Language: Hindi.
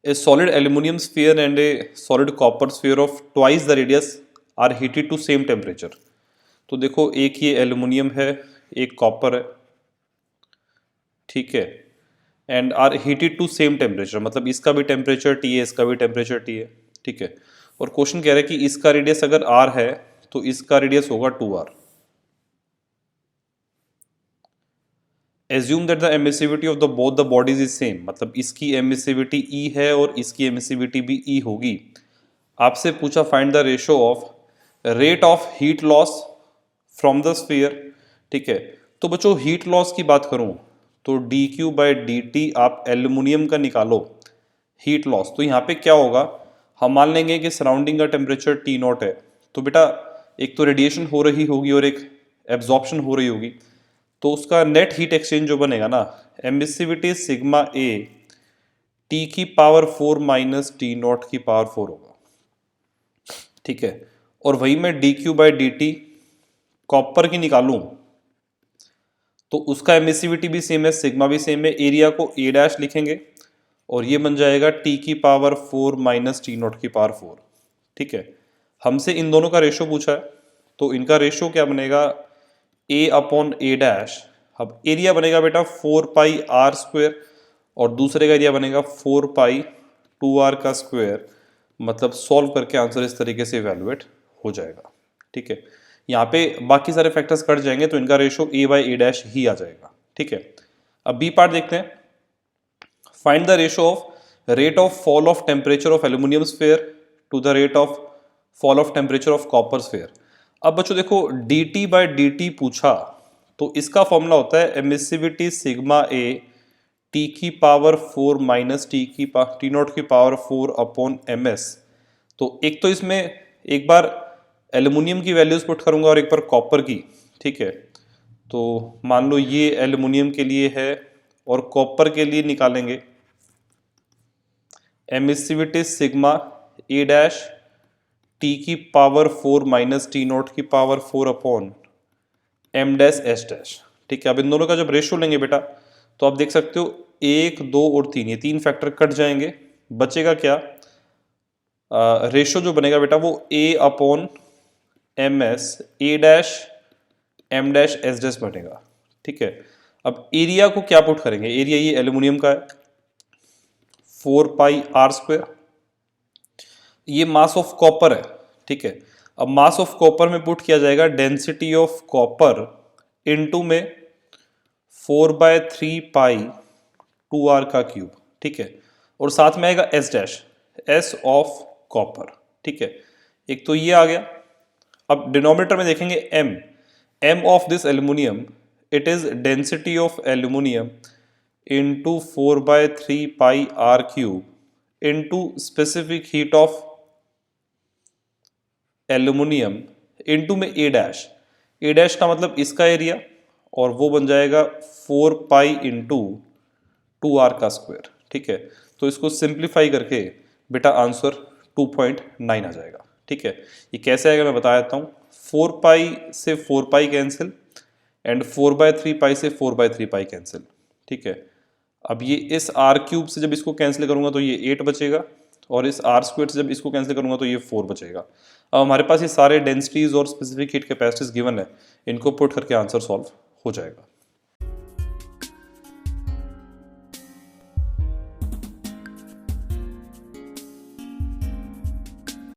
A solid aluminum sphere and a solid copper sphere of twice the radius are heated to same temperature. तो देखो एक ये एल्यूमिनियम है, एक कॉपर है, ठीक है, and are heated to same temperature, मतलब इसका भी टेम्परेचर टी है, इसका भी टेम्परेचर टी है, ठीक है। और क्वेश्चन कह रहा है कि इसका रेडियस अगर आर है तो इसका रेडियस होगा 2r। Assume that the emissivity of the both the bodies is same, मतलब इसकी एमिसिविटी ई है और इसकी एमिसिविटी भी ई होगी। आपसे पूछा find the ratio of rate of heat loss from the sphere, ठीक है। तो बच्चों हीट लॉस की बात करूं तो D Q by D T आप एल्यूमिनियम का निकालो हीट लॉस, तो यहाँ पे क्या होगा, हम मान लेंगे कि सराउंडिंग का टेम्परेचर टी नॉट है, तो बेटा एक तो रेडिएशन हो रही होगी और एक एब्जॉर्प्शन हो रही होगी, तो उसका नेट हीट एक्सचेंज जो बनेगा ना, एमिसिविटी सिग्मा ए टी की पावर 4 माइनस टी नॉट की पावर 4 होगा, ठीक है। और वही मैं D Q by D T copper की निकालूं तो उसका एमिसिविटी भी सेम है, सिग्मा भी सेम है, एरिया को ए डैश लिखेंगे और ये बन जाएगा टी की पावर 4 माइनस टी नॉट की पावर 4, ठीक है। हमसे इन दोनों का रेशो पूछा है, तो इनका रेशो क्या बनेगा, ए अपॉन ए डैश। अब एरिया बनेगा बेटा 4 पाई आर स्क्वेयर और दूसरे का एरिया बनेगा 4 पाई 2r का स्क्वायर, मतलब सॉल्व करके आंसर इस तरीके से इवेलुएट हो जाएगा, ठीक है। यहाँ पे बाकी सारे फैक्टर्स कट जाएंगे तो इनका ratio A by A dash ही आ जाएगा, ठीक है। अब बी पार्ट देखते हैं, find the ratio of rate of fall of temperature of aluminium sphere to the rate of fall of temperature of copper sphere. अब बच्चों देखो D T by D T पूछा तो इसका फॉर्मूला होता है एमिसिविटी सिग्मा ए टी की पावर 4 माइनस टी नॉट की पावर 4 अपॉन एम एस। तो एक तो इसमें एक बार एल्यूमिनियम की वैल्यूज पुट करूंगा और एक बार कॉपर की, ठीक है। तो मान लो ये एल्यूमिनियम के लिए है और कॉपर के लिए निकालेंगे emissivity sigma A dash T की पावर 4 माइनस टी नॉट की power 4 upon M dash S dash, ठीक है। अब इन दोनों का जब रेशो लेंगे बेटा तो आप देख सकते हो 1 2 और 3, ये 3 फैक्टर कट जाएंगे, बचेगा क्या, रेशो जो बनेगा बेटा वो A upon M S A dash M dash S dash बनेगा, ठीक है। अब एरिया को क्या पुट करेंगे, एरिया ये एल्यूमिनियम का है 4 पाई आर स्क्वायर, ये मास ऑफ कॉपर है, ठीक है। अब मास ऑफ कॉपर में पुट किया जाएगा डेंसिटी ऑफ कॉपर इनटू में 4/3 पाई 2r का क्यूब, ठीक है। और साथ में आएगा S dash, S of copper, ठीक है। एक तो ये आ गया। अब डिनोमिनेटर में देखेंगे M of this aluminium, it is density of aluminium into 4/3 pi R cube into specific heat of aluminium into में ए डैश का मतलब इसका एरिया और वो बन जाएगा 4 पाई इंटू 2r का स्क्वायर, ठीक है। तो इसको सिंप्लीफाई करके बेटा आंसर 2.9 आ जाएगा, ठीक है। ये कैसे आएगा मैं बता देता हूँ, 4 पाई से 4 पाई कैंसिल एंड 4/3 पाई से 4/3 पाई कैंसिल, ठीक है। अब ये इस r क्यूब से जब इसको कैंसिल करूंगा तो ये 8 बचेगा और इस r स्क्वायर से जब इसको कैंसिल करूंगा तो ये 4 बचेगा। अब हमारे पास ये सारे डेंसिटीज और स्पेसिफिक हीट कैपेसिटीज गिवन है, इनको पुट करके आंसर सॉल्व हो जाएगा।